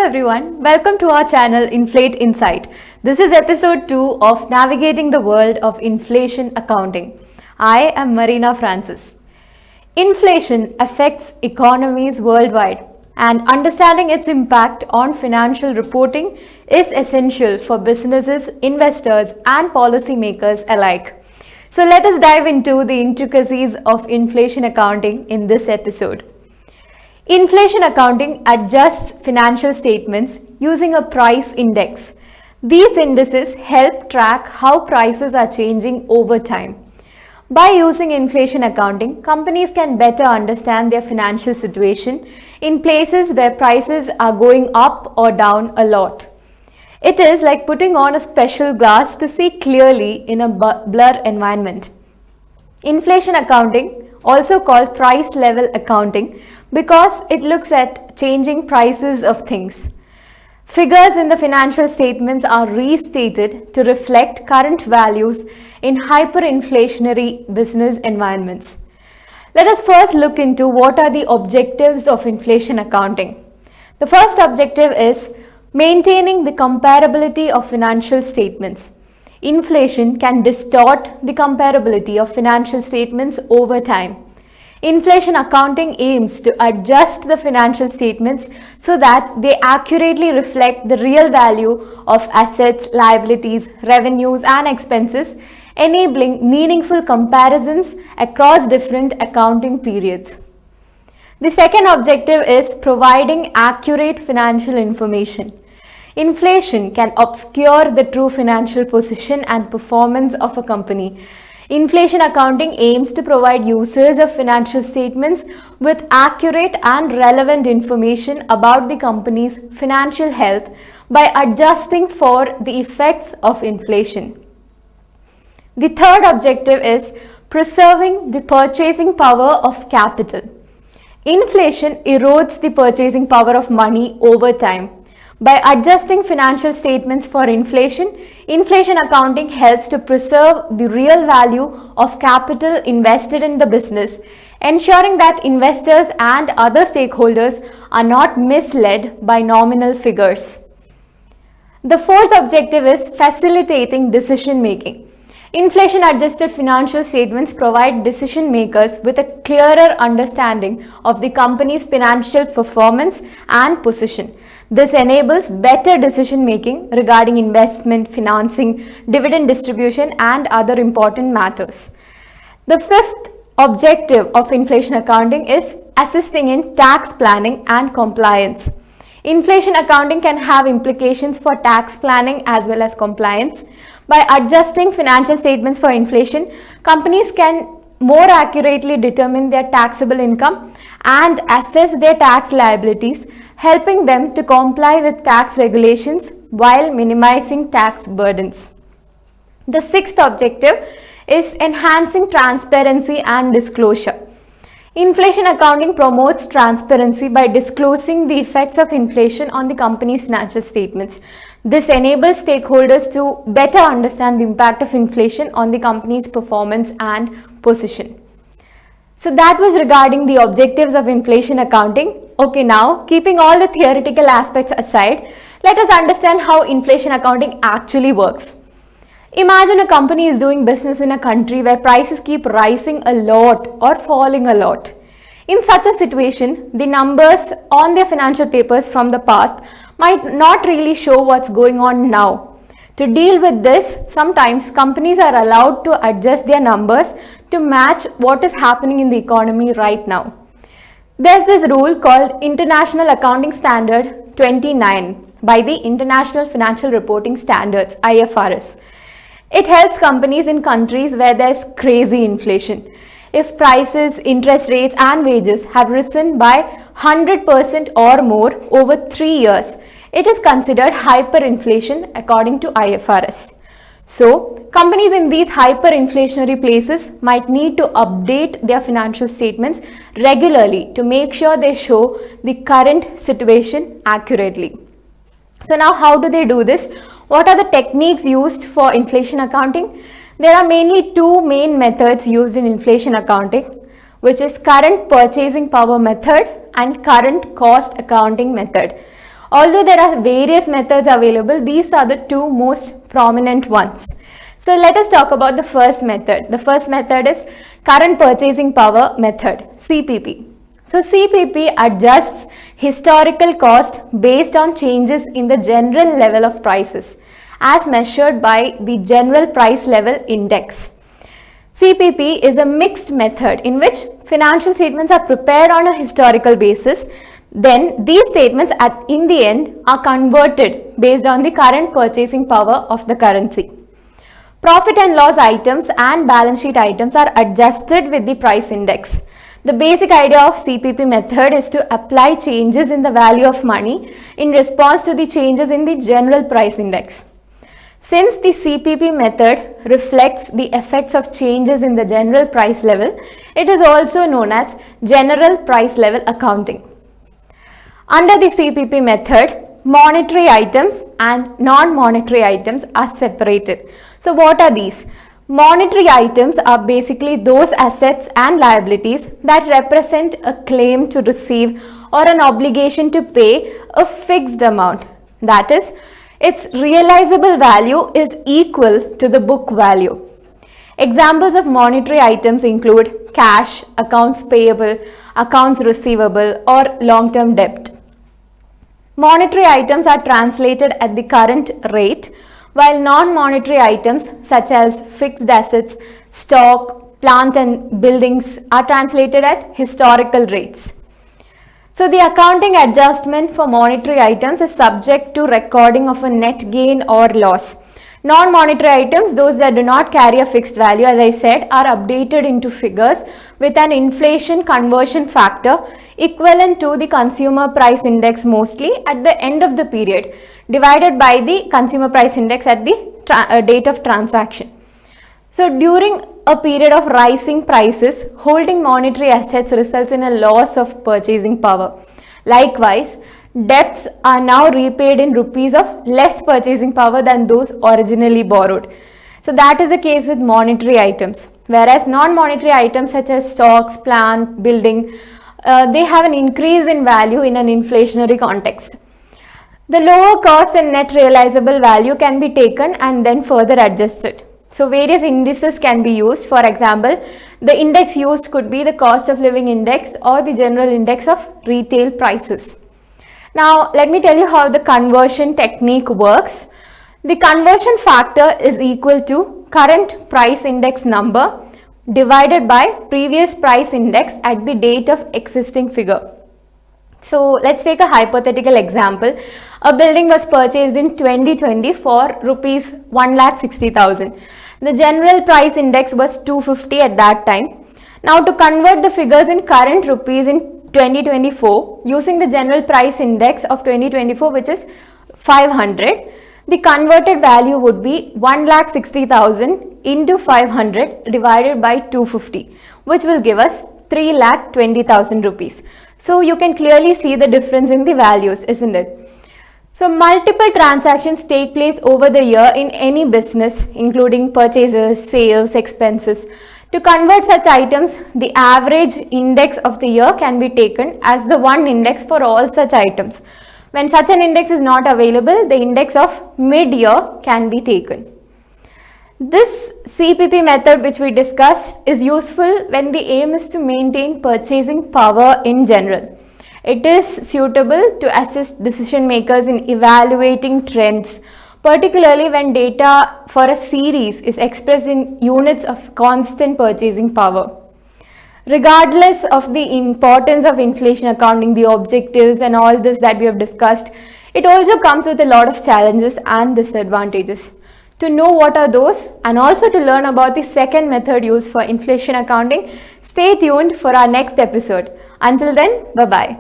everyone, welcome to our channel Inflate Insight. This is episode 2 of Navigating the World of Inflation Accounting. I am Marina Francis. Inflation affects economies worldwide, and understanding its impact on financial reporting is essential for businesses, investors, and policymakers alike. So let us dive into the intricacies of inflation accounting in this episode. Inflation accounting adjusts financial statements using a price index. These indices help track how prices are changing over time. By using inflation accounting, companies can better understand their financial situation in places where prices are going up or down a lot. It is like putting on a special glass to see clearly in a blur environment. Inflation accounting, also called price level accounting, because it looks at changing prices of things. Figures in the financial statements are restated to reflect current values in hyperinflationary business environments. Let us first look into what are the objectives of inflation accounting. The first objective is maintaining the comparability of financial statements. Inflation can distort the comparability of financial statements over time. Inflation accounting aims to adjust the financial statements so that they accurately reflect the real value of assets, liabilities, revenues, and expenses, enabling meaningful comparisons across different accounting periods. The second objective is providing accurate financial information. Inflation can obscure the true financial position and performance of a company. Inflation accounting aims to provide users of financial statements with accurate and relevant information about the company's financial health by adjusting for the effects of inflation. The third objective is preserving the purchasing power of capital. Inflation erodes the purchasing power of money over time. By adjusting financial statements for inflation, inflation accounting helps to preserve the real value of capital invested in the business, ensuring that investors and other stakeholders are not misled by nominal figures. The fourth objective is facilitating decision making. Inflation adjusted financial statements provide decision makers with a clearer understanding of the company's financial performance and position. This enables better decision making regarding investment, financing, dividend distribution, and other important matters. The fifth objective of inflation accounting is assisting in tax planning and compliance. Inflation accounting can have implications for tax planning as well as compliance. By adjusting financial statements for inflation, companies can more accurately determine their taxable income and assess their tax liabilities, helping them to comply with tax regulations while minimizing tax burdens. The sixth objective is enhancing transparency and disclosure. Inflation accounting promotes transparency by disclosing the effects of inflation on the company's financial statements. This enables stakeholders to better understand the impact of inflation on the company's performance and position. So that was regarding the objectives of inflation accounting. Okay, now keeping all the theoretical aspects aside, let us understand how inflation accounting actually works. Imagine a company is doing business in a country where prices keep rising a lot or falling a lot. In such a situation, the numbers on their financial papers from the past might not really show what's going on now. To deal with this, sometimes companies are allowed to adjust their numbers to match what is happening in the economy right now. There's this rule called International Accounting Standard 29 by the International Financial Reporting Standards, IFRS. It helps companies in countries where there's crazy inflation. If prices, interest rates, and wages have risen by 100% or more over 3 years, it is considered hyperinflation according to IFRS. So, companies in these hyperinflationary places might need to update their financial statements regularly to make sure they show the current situation accurately. So now how do they do this? What are the techniques used for inflation accounting? There are mainly two main methods used in inflation accounting, which is current purchasing power method and current cost accounting method. Although there are various methods available, these are the two most prominent ones. So let us talk about the first method. The first method is current purchasing power method, CPP. So CPP adjusts historical cost based on changes in the general level of prices as measured by the general price level index. CPP is a mixed method in which financial statements are prepared on a historical basis. Then these statements in the end are converted based on the current purchasing power of the currency. Profit and loss items and balance sheet items are adjusted with the price index. The basic idea of CPP method is to apply changes in the value of money in response to the changes in the general price index. Since the CPP method reflects the effects of changes in the general price level, it is also known as general price level accounting. Under the CPP method, monetary items and non-monetary items are separated. So what are these? Monetary items are basically those assets and liabilities that represent a claim to receive or an obligation to pay a fixed amount. That is, its realizable value is equal to the book value. Examples of monetary items include cash, accounts payable, accounts receivable, or long-term debt. Monetary items are translated at the current rate, while non-monetary items such as fixed assets, stock, plant and buildings are translated at historical rates. So the accounting adjustment for monetary items is subject to recording of a net gain or loss. Non-monetary items, those that do not carry a fixed value, as I said, are updated into figures with an inflation conversion factor equivalent to the consumer price index mostly at the end of the period, divided by the consumer price index at the date of transaction. So during a period of rising prices, holding monetary assets results in a loss of purchasing power. Likewise, debts are now repaid in rupees of less purchasing power than those originally borrowed. So that is the case with monetary items. Whereas non-monetary items such as stocks, plant, building, they have an increase in value in an inflationary context. The lower cost and net realizable value can be taken and then further adjusted. So various indices can be used. For example, the index used could be the cost of living index or the general index of retail prices. Now, let me tell you how the conversion technique works. The conversion factor is equal to current price index number divided by previous price index at the date of existing figure. So let's take a hypothetical example. A building was purchased in 2020 for rupees 1,60,000. The general price index was 250 at that time. Now to convert the figures in current rupees in 2024 using the general price index of 2024, which is 500, the converted value would be 1,60,000 into 500 divided by 250, which will give us 3,20,000 rupees. So you can clearly see the difference in the values, isn't it? So multiple transactions take place over the year in any business, including purchases, sales, expenses. To convert such items, the average index of the year can be taken as the one index for all such items. When such an index is not available, the index of mid-year can be taken. This CPP method which we discussed is useful when the aim is to maintain purchasing power in general. It is suitable to assist decision makers in evaluating trends, particularly when data for a series is expressed in units of constant purchasing power. Regardless of the importance of inflation accounting, the objectives and all this that we have discussed, it also comes with a lot of challenges and disadvantages. To know what are those and also to learn about the second method used for inflation accounting, stay tuned for our next episode. Until then, bye-bye.